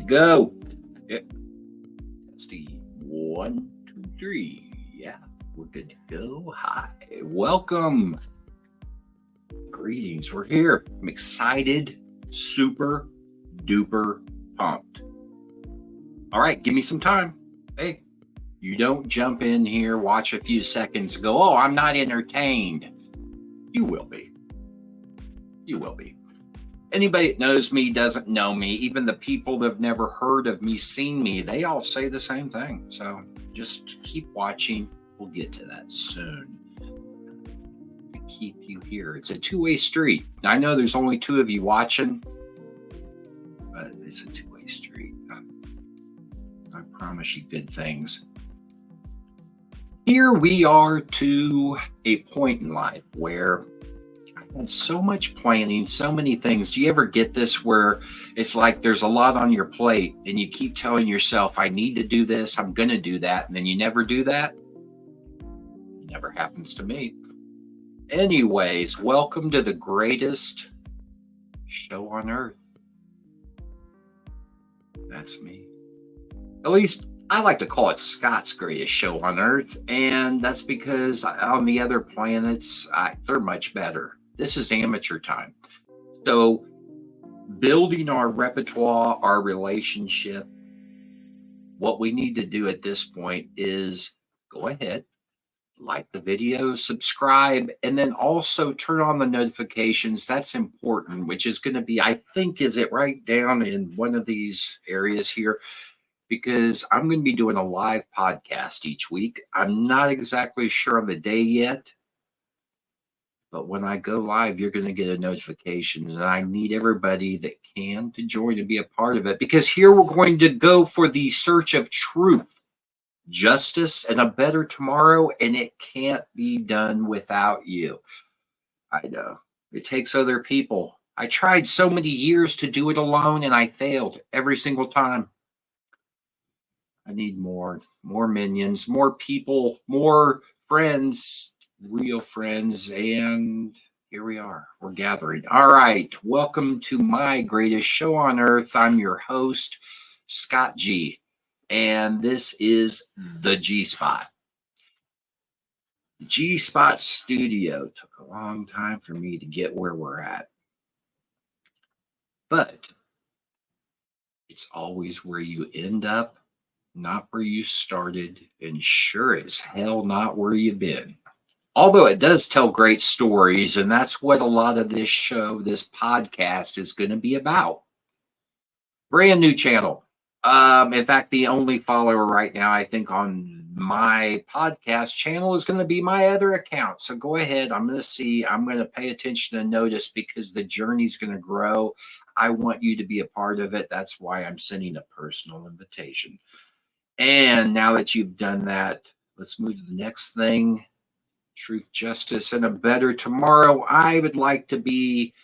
to go. Yeah. That's the 1, 2, 3. Yeah, we're good to go. Hi, welcome. Greetings. We're here. I'm excited, super duper pumped. All right, give me some time. Hey, you don't jump in here, watch a few seconds, go, oh, I'm not entertained. You will be. You will be. Anybody that knows me doesn't know me. Even the people that have never heard of me, seen me, they all say the same thing. So just keep watching. We'll get to that soon. To keep you here. It's a two-way street. I know there's only two of you watching, but it's a two-way street. I promise you good things. Here we are to a point in life where and so much planning, so many things. Do you ever get this where it's like there's a lot on your plate and you keep telling yourself, I need to do this, I'm going to do that, and then you never do that? It never happens to me. Anyways, welcome to the greatest show on earth. That's me. At least I like to call it Scott's greatest show on earth, and that's because on the other planets, they're much better. This is amateur time. So building our repertoire, our relationship, what we need to do at this point is go ahead, like the video, subscribe, and then also turn on the notifications. That's important, which is going to be, I think, is it right down in one of these areas here? Because I'm going to be doing a live podcast each week. I'm not exactly sure on the day yet. But when I go live, you're going to get a notification. And I need everybody that can to join and be a part of it. Because here we're going to go for the search of truth, justice, and a better tomorrow. And it can't be done without you. I know. It takes other people. I tried so many years to do it alone, and I failed every single time. I need more minions, more people, more friends, real friends, and here we are. We're gathering. All right. Welcome to my greatest show on earth. I'm your host, Scott G, and this is the G Spot. G Spot Studio took a long time for me to get where we're at, but it's always where you end up, not where you started, and sure as hell not where you've been. Although it does tell great stories, and that's what a lot of this show, this podcast is going to be about. Brand new channel. In fact, the only follower right now, I think, on my podcast channel is going to be my other account. So go ahead. I'm going to pay attention and notice because the journey's going to grow. I want you to be a part of it. That's why I'm sending a personal invitation. And now that you've done that, let's move to the next thing. Truth, justice, and a better tomorrow. I would like to be,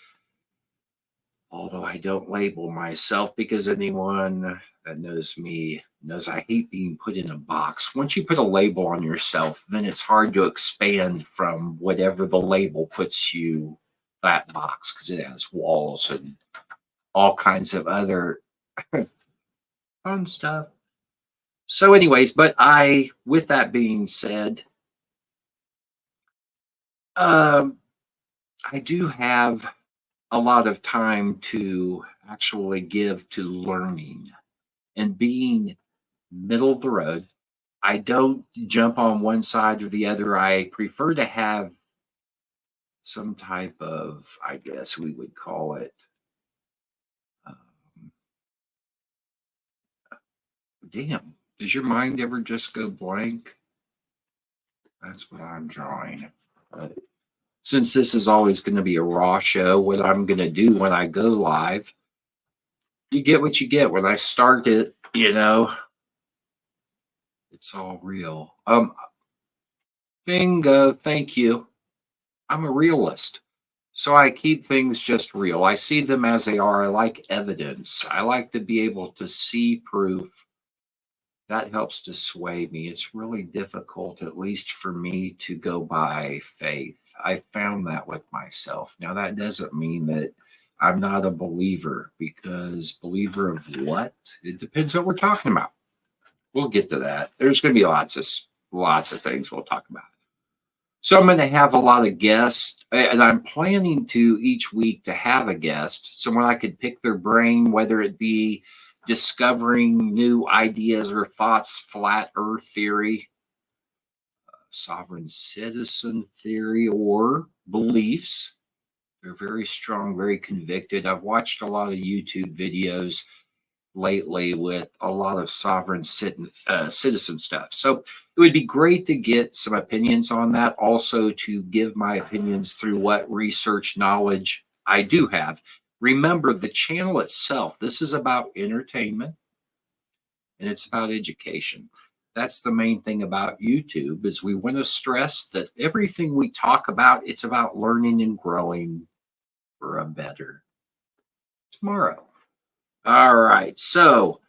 although I don't label myself because anyone that knows me knows I hate being put in a box. Once you put a label on yourself, then it's hard to expand from whatever the label puts you that box because it has walls and all kinds of other fun stuff. So anyways, with that being said, I do have a lot of time to actually give to learning and being middle of the road. I don't jump on one side or the other. I prefer to have some type of, I guess we would call it, damn, does your mind ever just go blank? That's what I'm drawing. Since this is always going to be a raw show, what I'm going to do when I go live, you get what you get. When I start it, it's all real. Bingo, thank you. I'm a realist. So I keep things just real. I see them as they are. I like evidence. I like to be able to see proof. That helps to sway me. It's really difficult, at least for me, to go by faith. I found that with myself. Now, that doesn't mean that I'm not a believer because believer of what? It depends on what we're talking about. We'll get to that. There's going to be lots of things we'll talk about. So I'm going to have a lot of guests, and I'm planning to each week to have a guest, someone I could pick their brain, whether it be discovering new ideas or thoughts, flat Earth theory, sovereign citizen theory, or beliefs. They're very strong, very convicted. I've watched a lot of YouTube videos lately with a lot of sovereign citizen stuff. So it would be great to get some opinions on that. Also, to give my opinions through what research knowledge I do have. Remember, the channel itself, this is about entertainment and it's about education. That's the main thing about YouTube is we want to stress that everything we talk about, it's about learning and growing for a better tomorrow. All right. So,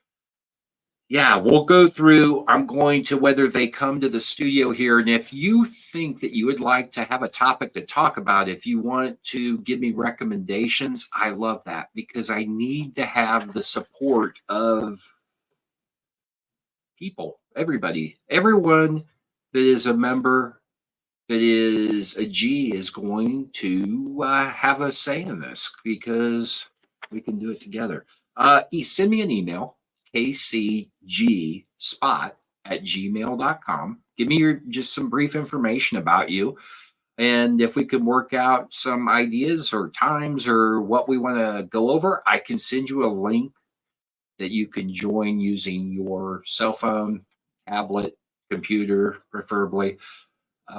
yeah, we'll go through. I'm going to whether they come to the studio here. And if you think that you would like to have a topic to talk about, if you want to give me recommendations, I love that because I need to have the support of people, everybody, everyone that is a member, that is a G, is going to have a say in this because we can do it together. Send me an email, kcgspot@gmail.com. Give me your just some brief information about you. And if we can work out some ideas or times or what we want to go over, I can send you a link that you can join using your cell phone, tablet, computer, preferably.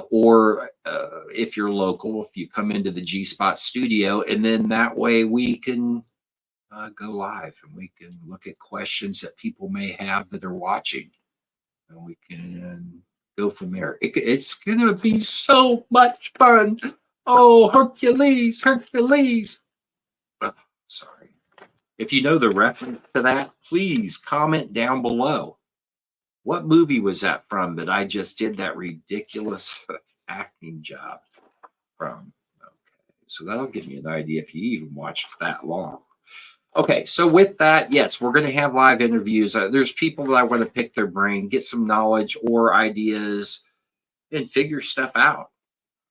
Or if you're local, if you come into the G Spot studio, and then that way we can go live and we can look at questions that people may have that are watching, and we can go from there. It's going to be so much fun. Oh, Hercules, Hercules. Oh, sorry. If you know the reference to that, please comment down below. What movie was that from that I just did that ridiculous acting job from? Okay, so that'll give me an idea if you even watched that long. Okay, so with that, yes, we're going to have live interviews. There's people that I want to pick their brain, get some knowledge or ideas, and figure stuff out.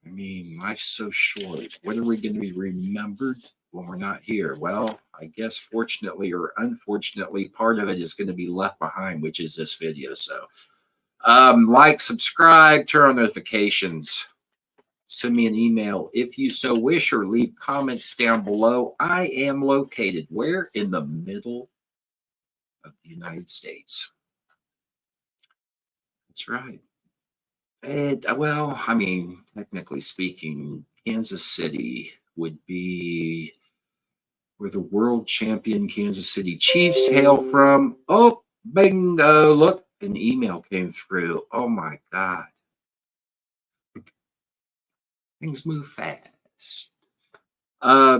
I mean, life's so short. When are we going to be remembered when we're not here? Well, I guess fortunately or unfortunately, part of it is going to be left behind, which is this video. So like, subscribe, turn on notifications, send me an email if you so wish, or leave comments down below. I am located where? In the middle of the United States. That's right. And well, I mean, technically speaking, Kansas City would be where the world champion Kansas City Chiefs hail from. Oh, bingo. Look, an email came through. Oh my God. Things move fast.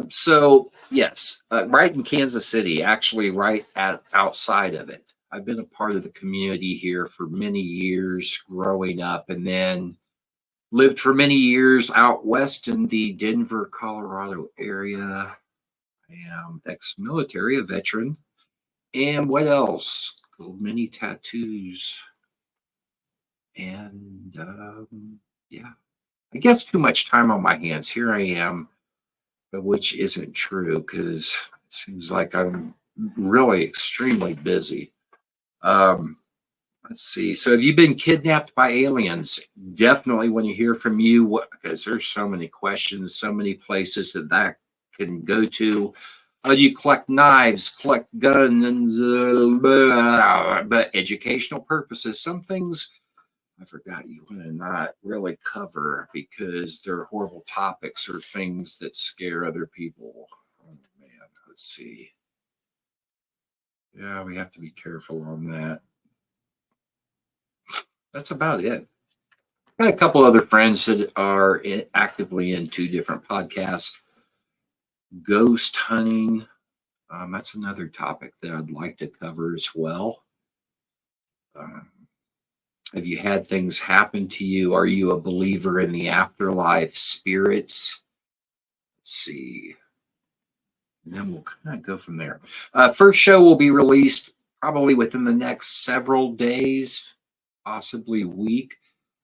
So yes, right in Kansas City, actually right outside of it. I've been a part of the community here for many years growing up, and then lived for many years out west in the Denver, Colorado area. I am ex-military, a veteran. And what else? Many tattoos. And yeah, I guess too much time on my hands. Here I am, but which isn't true because it seems like I'm really extremely busy. Let's see. So have you been kidnapped by aliens? Definitely want to hear from you because there's so many questions, so many places that can go to. You collect knives, collect guns, but educational purposes. Some things I forgot you want to not really cover because they're horrible topics or things that scare other people. Oh man, let's see. Yeah, we have to be careful on that. That's about it. Got a couple other friends that are actively in two different podcasts. Ghost hunting. That's another topic that I'd like to cover as well. Have you had things happen to you? Are you a believer in the afterlife, spirits? Let's see. and then we'll kind of go from there. First show will be released probably within the next several days, possibly week.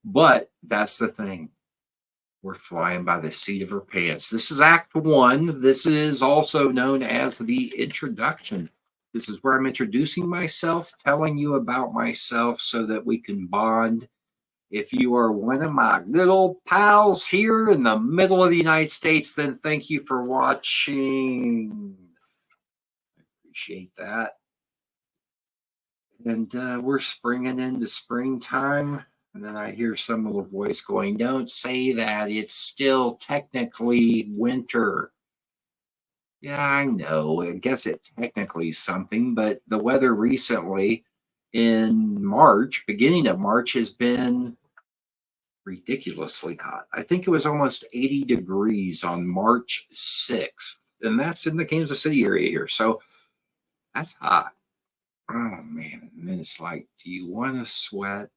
But that's the thing. We're flying by the seat of our pants. This is Act One. This is also known as the introduction. This is where I'm introducing myself, telling you about myself so that we can bond. If you are one of my little pals here in the middle of the United States, then thank you for watching. I appreciate that. And we're springing into springtime. And then I hear some little voice going, don't say that. It's still technically winter. Yeah, I know. I guess it technically is something, but the weather recently in March, beginning of March, has been ridiculously hot. I think it was almost 80 degrees on March 6th, and that's in the Kansas City area here. So that's hot. Oh man. And then it's like, do you want to sweat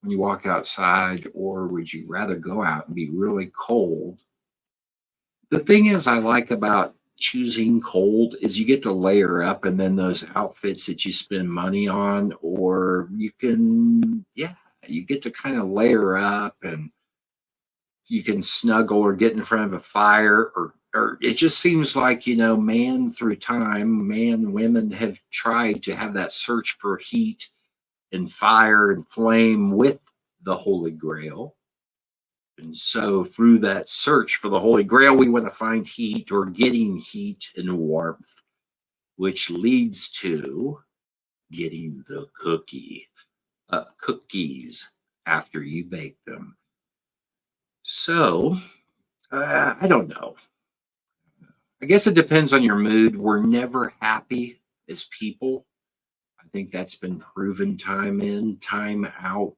when you walk outside, or would you rather go out and be really cold? The thing is, I like about choosing cold is you get to layer up, and then those outfits that you spend money on, or you can, yeah, you get to kind of layer up and you can snuggle or get in front of a fire, or it just seems like, man through time, women have tried to have that search for heat and fire and flame with the Holy Grail. And so through that search for the Holy Grail, we want to find heat or getting heat and warmth, which leads to getting the cookies after you bake them. So, I don't know. I guess it depends on your mood. We're never happy as people. I think that's been proven time in, time out.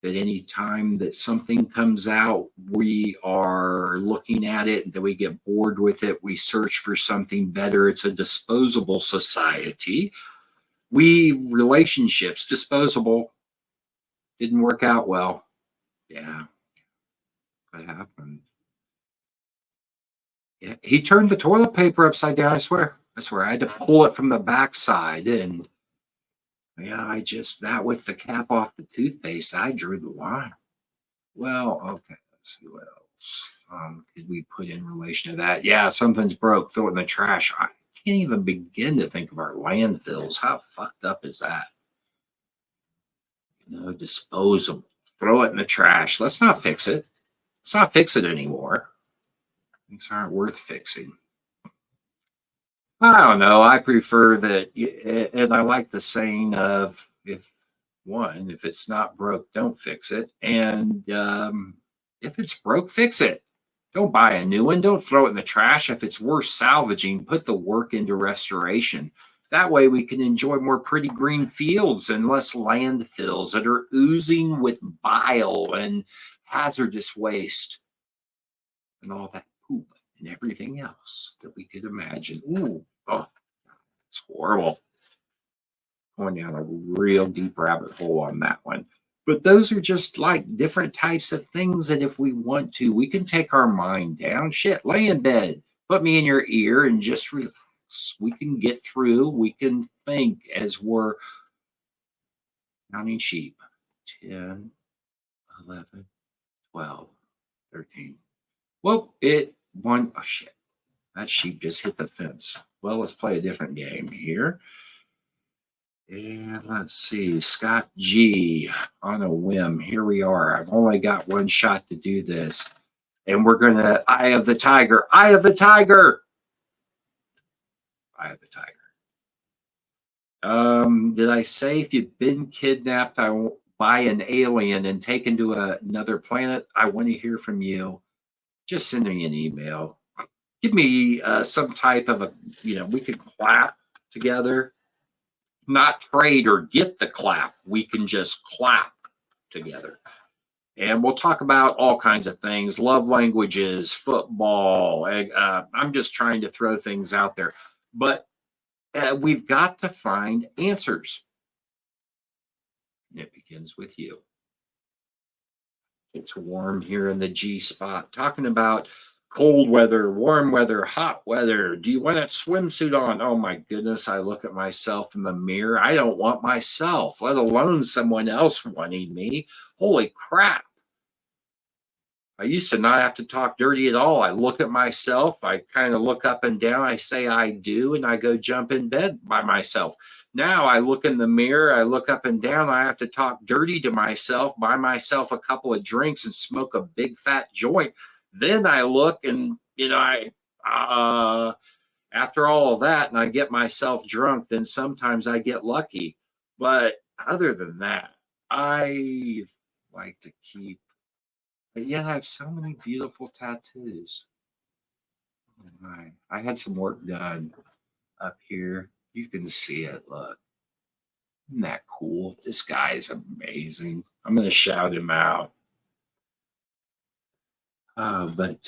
That any time that something comes out, we are looking at it, that we get bored with it, we search for something better. It's a disposable society. Relationships, disposable, didn't work out well. Yeah, what happened? Yeah, he turned the toilet paper upside down, I swear. I had to pull it from the backside, and yeah, that with the cap off the toothpaste, I drew the line. Well, okay, let's see what else could we put in relation to that. Yeah, something's broke, throw it in the trash. I can't even begin to think of our landfills. How fucked up is that? Disposable. Throw it in the trash. Let's not fix it. Let's not fix it anymore. Things aren't worth fixing. I don't know. I prefer that, and I like the saying of if it's not broke, don't fix it, and if it's broke, fix it. Don't buy a new one. Don't throw it in the trash. If it's worth salvaging, put the work into restoration. That way, we can enjoy more pretty green fields and less landfills that are oozing with bile and hazardous waste and all that poop and everything else that we could imagine. Ooh, oh, it's horrible. Going down a real deep rabbit hole on that one. But those are just like different types of things that if we want to, we can take our mind down. Shit, lay in bed, put me in your ear and just relax. We can get through, we can think as we're counting sheep. 10, 11, 12, 13. Well, oh shit. That sheep just hit the fence. Well, let's play a different game here. And let's see, Scott G on a whim. Here we are. I've only got one shot to do this. And we're going to Eye of the Tiger. Eye of the Tiger. Eye of the Tiger. Did I say if you've been kidnapped by an alien and taken to another planet, I want to hear from you. Just send me an email. Give me some type of we could clap together. Not trade or get the clap. We can just clap together. And we'll talk about all kinds of things, love languages, football. I'm just trying to throw things out there. But we've got to find answers. And it begins with you. It's warm here in the G spot. Talking about Cold weather, warm weather, hot weather. Do you want a swimsuit on? Oh my goodness, I look at myself in the mirror. I don't want myself, let alone someone else wanting me. Holy crap. I used to not have to talk dirty at all. I look at myself, I kind of look up and down, I say I do, and I go jump in bed by myself. Now I look in the mirror, I look up and down, I have to talk dirty to myself, buy myself a couple of drinks and smoke a big fat joint. Then I look and, after all of that and I get myself drunk, then sometimes I get lucky. But other than that, I like to keep but yeah, I have so many beautiful tattoos. Oh my. I had some work done up here. You can see it. Look, isn't that cool? This guy is amazing. I'm going to shout him out. But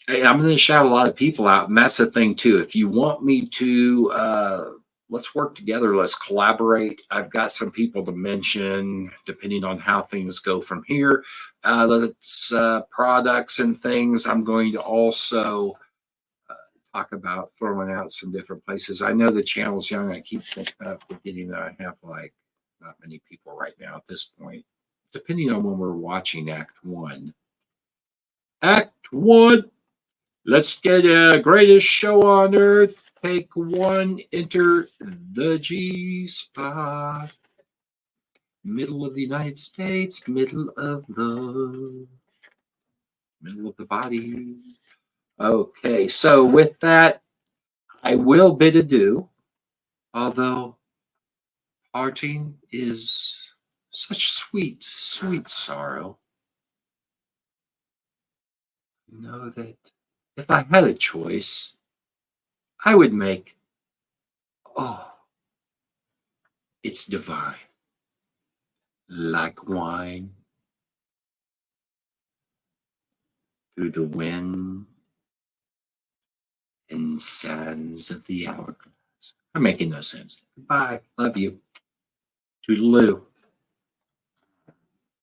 hey, I'm going to shout a lot of people out. And that's the thing, too. If you want me to, let's work together. Let's collaborate. I've got some people to mention, depending on how things go from here. Let's products and things. I'm going to also talk about throwing out some different places. I know the channel's young. I keep forgetting that I have like not many people right now at this point, depending on when we're watching Act One. Act One. Let's get a greatest show on earth. Take one, enter the G spot. Middle of the United States, middle of the body. Okay, so with that, I will bid adieu. Although parting is such sweet, sweet sorrow. Know that if I had a choice, I would make, oh, it's divine, like wine through the wind and sands of the hourglass. I'm making no sense. Goodbye. Love you. Toodaloo.